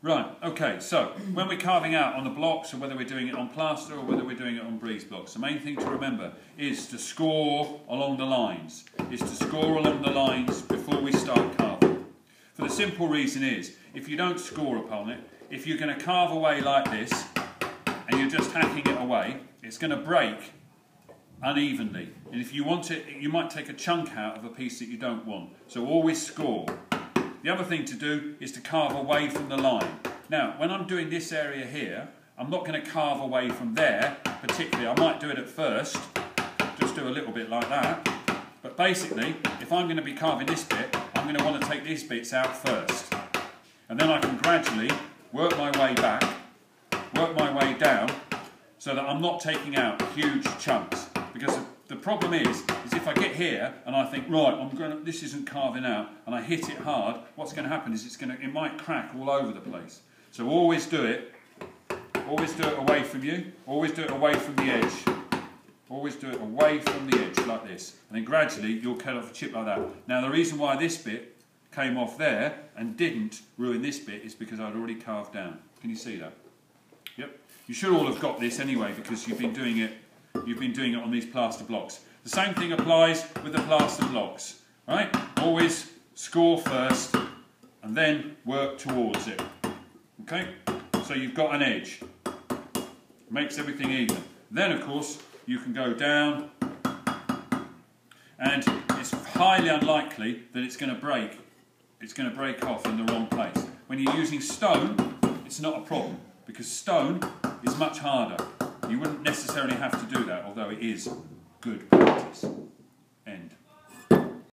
Right, okay, so when we're carving out on the blocks, or whether we're doing it on plaster or whether we're doing it on breeze blocks, the main thing to remember is to score along the lines. Before we start carving. For the simple reason is, if you don't score upon it, if you're going to carve away like this, and you're just hacking it away, it's going to break unevenly. And if you want it, you might take a chunk out of a piece that you don't want. So always score. The other thing to do is to carve away from the line. Now, when I'm doing this area here, I'm not going to carve away from there particularly. I might do it at first, just do a little bit like that. But basically, if I'm going to be carving this bit, I'm going to want to take these bits out first. And then I can gradually work my way back, work my way down, so that I'm not taking out huge chunks. Because the problem is if I get here and I think, right, this isn't carving out, and I hit it hard, what's going to happen is it might crack all over the place. So always do it away from you, always do it away from the edge, always do it away from the edge like this, and then gradually you'll cut off a chip like that. Now the reason why this bit came off there and didn't ruin this bit is because I'd already carved down. Can you see that? Yep. You should all have got this anyway because you've been doing it on these plaster blocks. The same thing applies with the plaster blocks, right? Always score first and then work towards it, okay? So you've got an edge. Makes everything even. Then, of course, you can go down, and it's highly unlikely that it's going to break. It's going to break off in the wrong place. When you're using stone, it's not a problem because stone is much harder. You wouldn't necessarily have to do that, although it is good practice.